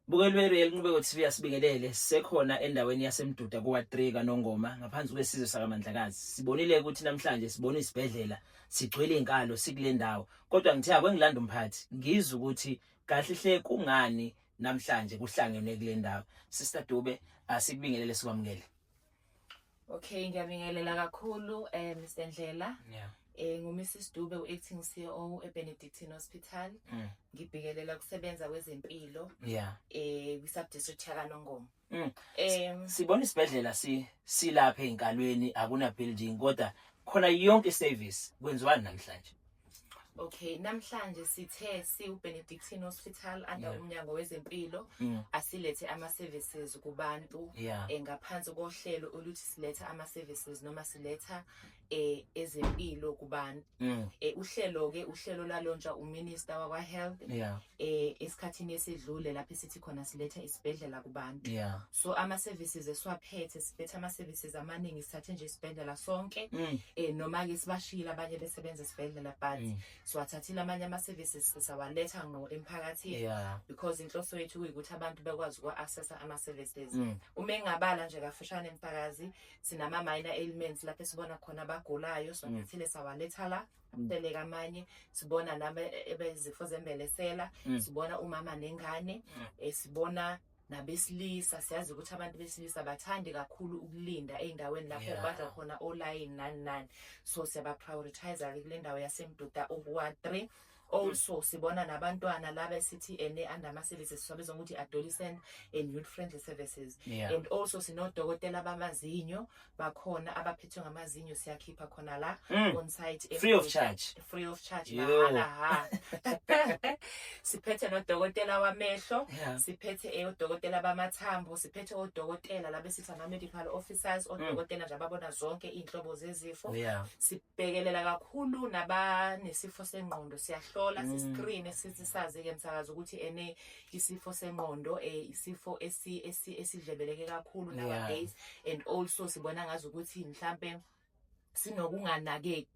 Bukelwe elinqubeko TV asibingelele sekhona endaweni yaseMduda kwa3 kaNongoma ngaphansi kwesizwe sakaMandlakazi. Sibonile ukuthi namhlanje sibona isibhedlela sigcwele inkalo sikule ndawo. Kodwa ngithe akwengilanda umphathi ngizwe ukuthi kahle hle kungani namhlanje kuhlangene kule ndawo. Sister Dube asikubingelele sikwamukele. Okay, ngiyabingelela kakhulu Mr Ndlela. Yeah. NguMrs Dube u-acting CEO eBenedictine Hospital. Ngibhekelela kusebenza kwezempilo. Yeah. Kwi-subdistrict yaKaNongoma. Sibona isibhedlela silapha enkalweni akuna building kodwa khona yonke service kwenziwani namhlanje? Okay, namhlanje sithe uBenedictine Hospital under umnyango wezempilo asilethe ama services kubantu ngaphansi kohlelo oluthi siletha ama services noma siletha ezempilo kubantu. Uhlelo lalontsha uMinister wakwa Health esikhathini esidlule lapho sithi khona siletha isibhedlela kubantu. So ama services esiwaphethe siphethe ama services amaningi sithathe nje isibhedlela sonke noma ke sibashila abanye besebenza isibhedlela but so athathile amanye ama services sisawaletha ngo emphakathini because inhloso yethu ukuthi abantu bekwazi uku-access ama services. Uma engabala nje kafushane emphakazi sinama minor ailments lapho sibona khona abagulayo so ngithile sawaletha la deleka amanye sibona nama ebezifo zembelesela sibona umama nengane sibona nabesilisa. Siyazi ukuthi abantu besilisa bathandi kakhulu ukulinda eindaweni lapho badla khona online nani so siyaba prioritize kule ndawo yaseMduda okuwa3. Also sibona nabantwana laba sithi under ama services sibabiza ukuthi adolescent and youth friendly services. And also sinodokotela bamazinyo bakhona abaphethwe ngamazinyo siyakhipha khona la on site free of charge mahala siphethe nodokotela wamehlo siphethe odokotela bamathambo siphethe odokotela labe sithi ama medical officers odokotela nje ababona zonke inhlobo zezifo. Sibhekelela kakhulu nabanesifo sengqondo siyahlola siscreen sithi sazi ke msakazi ukuthi isifo sengqondo isifo esidlebeleke kakhulu nowadays. And also sibona ngazi ukuthi mhlambe sinokunganake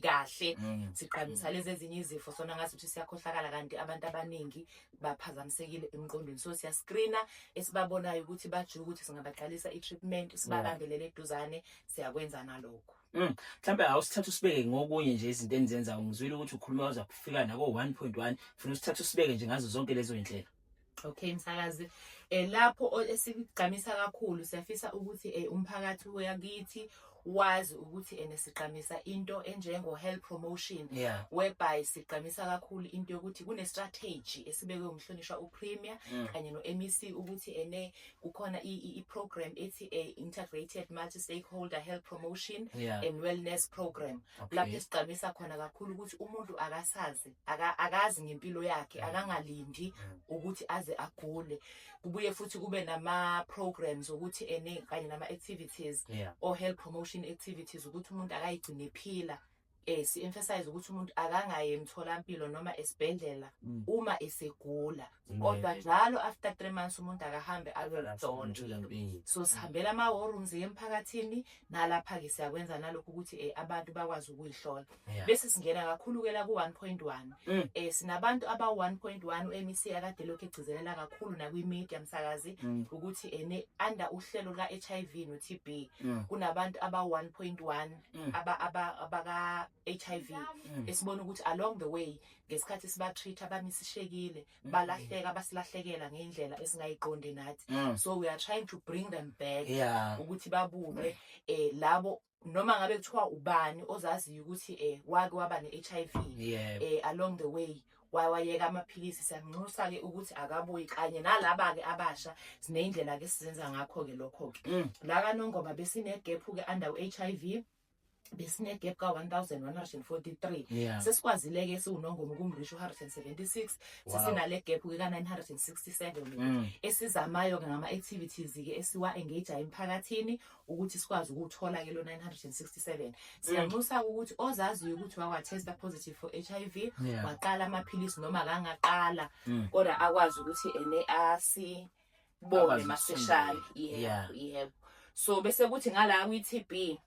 kahle siqhamisa lezi ezinye izifo sona ngathi ukuthi siyakhohlakala kanti abantu abaningi baphazamisekile emqondweni so siya screena esibabonayo ukuthi bajuka ukuthi singabaqalisa i-treatment sibalandelele eduzane siyakwenza nalokho. Mhlambe awusithatha usibeke ngokunye nje izinto enizenza ngizwile ukuthi ukhuluma uza kufika nako 1.1 funa usithatha usibeke nje ngazo zonke lezo indlela. Okay msakazi lapho esigqamisa kakhulu siyafisa ukuthi umphakathi wakithi wazi ukuthi siqhamisa into enjengo health promotion whereby siqhamisa kakhulu into yokuthi kune strategy esibekwe umhlonishwa uPremier kanye noMEC ukuthi kukhona i-program ethi integrated multi stakeholder health promotion and wellness program. Lapho siqhamisa khona kakhulu ukuthi umuntu akazi ngempilo yakhe akangalindi ukuthi aze agule. Kubuye futhi kube nama programs ukuthi kanye nama activities or health promotion activities ukuthi umuntu akayigcine ephila. Si emphasize ukuthi umuntu akangaye emtholampilo noma esibhedlela uma esegula kodwa njalo after 3 months umuntu akahambe ayolonda. So sihambela ama war rooms emphakathini nalapha ke siyakwenza nalokho ukuthi abantu bakwazi ukuyihlola. Bese singena kakhulu ke la ku 1.1 sinabantu aba 1.1 uMEC akade lokho egcizelela kakhulu na kwi media msakazi ukuthi under uhlelo la HIV no TB kunabantu aba 1.1 abaka HIV esibona ukuthi along the way ngesikhathi siba treat abamisishekile balahleka basilahlekela ngendlela esingayiqonde nathi. So we are trying to bring them back ukuthi babuye labo noma ngabe kuthiwa ubani ozaziyo ukuthi wake waba ne-HIV along the way wayeka amaphilisi siyanxusa ke ukuthi akabuyi kanye nalaba ke abasha sinendlela ke sizenza ngakho ke lokho ke la kaNongoma besine gap ke under HIV besine gap ka 1143 sesikwazile ke siwuNongoma kumrisho 176 sesinale gap ke ka 967 esizamayo ke ngama activities ke esiwa engage emphakathini ukuthi sikwazi ukuthola ke lo 967. Siyanxusa ukuthi ozaziyo ukuthi wakwa test positive for HIV waqala amaphilisi noma kangaqala kodwa akwazi ukuthi asibone maseshali. So bese kuthi ngala kwi TB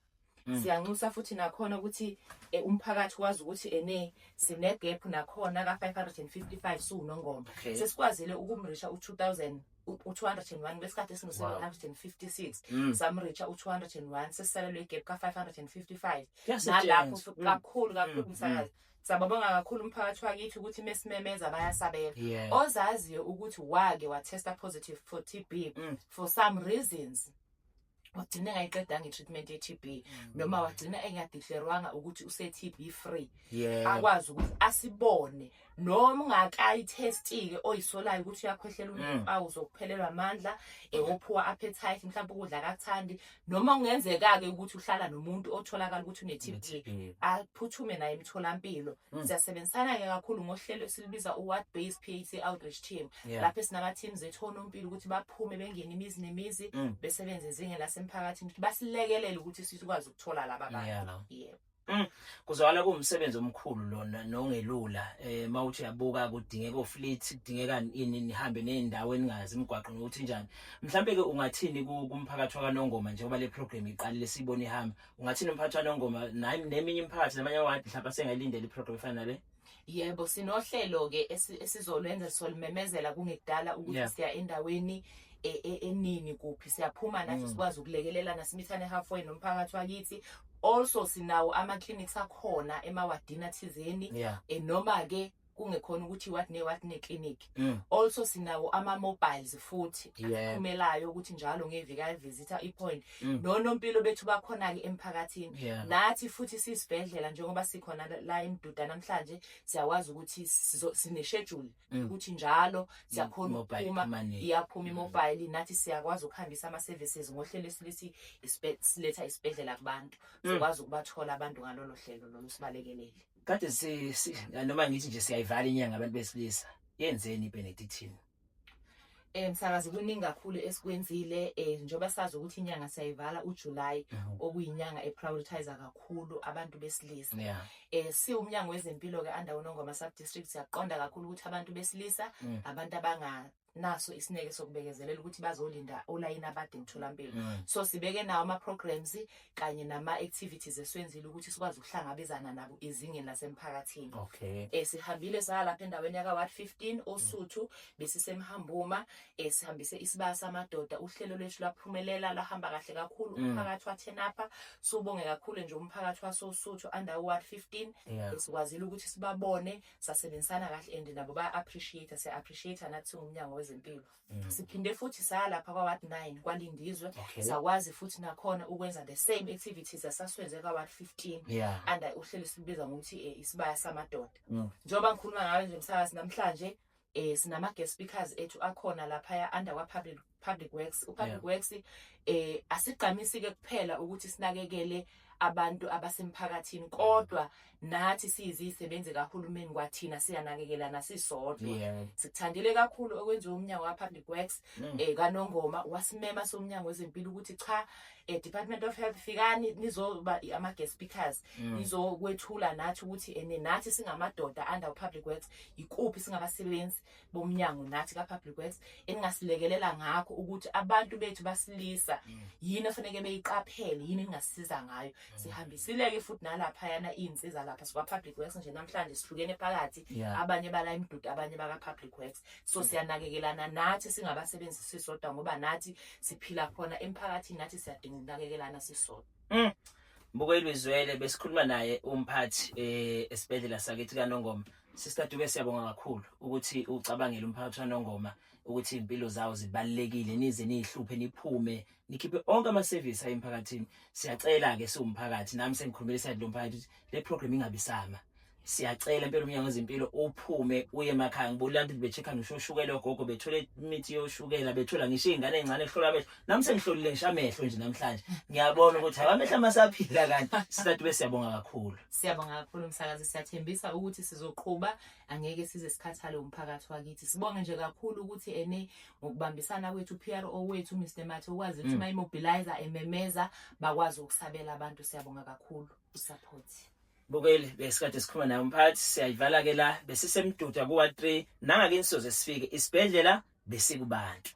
siyanxusa futhi nakhona ukuthi umphakathi wazi ukuthi sine gap nakhona ka 555 suNongoma sesikwazile ukumrisha u201 besikhathi sino 756 samrisha u201 sesisalelwe igap ka 555 nalapho kakhulu umsakazi sababonga kakhulu umphakathi wakithi ukuthi mesimemeza bayasabela ozaziyo ukuthi wake watesta positive for TB for some reasons wagcina engayiqedanga i-treatment ye-TB noma wagcina engadeclarewanga ukuthi use-TB free akwazi ukuthi asibone noma ungakayitesti-ke oyisolayo ukuthi uyakhwehlela unempawu zokuphelelwa amandla ophuwa appetite mhlawumbe ukudla akakuthandi noma kungenzeka-ke ukuthi uhlala nomuntu otholakala ukuthi une-TB aphuthume naye emtholampilo siyasebenzisana-ke kakhulu ngohlelo esilibiza u-ward based PAC outreach team lapho esinama-teams ethu onompilo ukuthi baphume bengene imizi nemizi besebenze ezingeni lasemphakathini ukuthi basilekelele ukuthi sikwazi ukuthola laba bantu kuzwakala kuwumsebenzi omkhulu lona nongelula mawuthi yabuka kudingeka ofleet kudingeka ini nihambe nendawo eningazi imigwaqo nokuthi njani mhlambe ke ungathini kumphakathi waKaNongoma njengoba le program iqalile sibone ihamba ungathini umphakathi waNongoma neminye imphakathi namanye awadi mhlawumbe sengayilindele iprogram efana le yebo sinohlelo ke esizolwenza solimemezela kungekudala ukuthi siya endaweni enini kuphi siyaphuma nathi sikwazi ukulekelela nasimithane halfway nomphakathi wakithi also sinawo ama-clinics akhona emawadini thizeni noma ke kungekhona ukuthi what ne clinic also sinawo ama-mobiles futhi aphumelayo ukuthi njalo ngevika visitor i-point nonompilo bethu bakhona-ke emphakathini nathi futhi sisibhedlela njengoba sikhona la eMduda namhlanje siyakwazi ukuthi sine-schedule ukuthi njalo siyakhona ukuphuma iyaphuma i-mobile nathi siyakwazi ukuhambisa ama-services ngohlelo esilithi siletha isibhedlela kubantu sikwazi ukubathola abantu ngalolo hlelo lolu sibalekelele kade noma ngithi nje siyayivala inyanga abantu besilisa yenzeni iBenedictine msakazi kuningi kakhulu esikwenzile njengoba sazi ukuthi inyanga siyayivala uJuly okuyinyanga eprioritize kakhulu abantu besilisa si umnyango wezempilo ke under uNongoma sub district siyaqonda kakhulu ukuthi abantu besilisa abantu naso isineke sokubekezelela ukuthi bazolinda olayini abade emtholampilo so sibeke nawo ama-programs kanye nama-activities eswenzile ukuthi sikwazi ukuhlangabezana nabo ezingeni lasemphakathini sihambile salapha endaweni yaka-Ward 15 oSuthu besisemhambuma sihambise isibaya samadoda uhlelo lwethu lwaphumelela lahamba kahle kakhulu umphakathi wathenapha subonge kakhulu nje umphakathi wasoSuthu under Ward 15 sikwazile ukuthi sibabone sasebenzisana kahle and nabo ba-appreciate siya-appreciate nathi umnyango wezempilo siphinde futhi salapha kwa-Ward 9 kwaLindizwe sakwazi futhi nakhona ukwenza the same activities asaswenze kwa-Ward 15 under uhlelo sibiza ngokuthi isibaya samadoda njengoba ngikhuluma ngayo nje msakazi namhlanje sinama-guest speakers ethu akhona laphaya under kwa-public works u-public works asigqamisi-ke kuphela ukuthi sinakekele abantu abasemphakathini kodwa nathi siyizisebenzi kahulumeni kwathina siyanakekela nasisodwa sikuthandile kakhulu okwenziwa umnyango wa-public works kaNongoma wasimema somnyango wezempilo ukuthi cha Department of Health fikani nizoba ama-guest speakers nizokwethula nathi ukuthi nathi singamadoda under public works ikuphi singabasebenzi bomnyango nathi ka-public works engasilekelela ngakho ukuthi abantu bethu basilisa yini efaneke beyiqaphele yini engasiza ngayo sihambisile-ke futhi nalaphayana iy'nsiza lapha sikwa-public works nje namhlanje sihlukene phakathi abanye bala eMduda abanye baka-public works so siyanakekelana nathi singabasebenzi sisodwa ngoba nathi siphila khona emphakathini nathi siyadinga ukunakekelana sisodwa Mbukeli Zwele besikhuluma naye umphathi esibhedlela sakithi kaNongoma Sister Dube siyabonga kakhulu ukuthi ucabangele umphakathi waNongoma ukuthi impilo zawo zibalekile nize nihluphe niphume nikhiphe onke ama-service ayemphakathini siyacela ke siwumphakathi nami sengikhulumela side lomphakathi le program ingabisama siyacela impela umnyango wezempilo uphume uye emakhaya ngibolanda bechecka ngishoshukela ogogo bethole imithi yoshukela bethola ngisho izingane ezincane ehlola amehlo nami sengihlolile ngisho amehlo nje namhlanje ngiyabona ukuthi amehlo amasaphila kanti Sister Dube siyabonga kakhulu msakazi siyathembisa ukuthi sizoqhubha angeke size sikhathale umphakathi wakithi sibonge nje kakhulu ukuthi ngokubambisana kwethu PRO wethu Mr Mathe ukwazi ukuthi mayimobilizer ememeza bakwazi ukusabela abantu siyabonga kakhulu usupport Mbukeli besikade sikhuluma naye umphathi siyayivala ke la besisemduda ku-Ward 3 nangake nisoze sifike isibhedlela besikubantu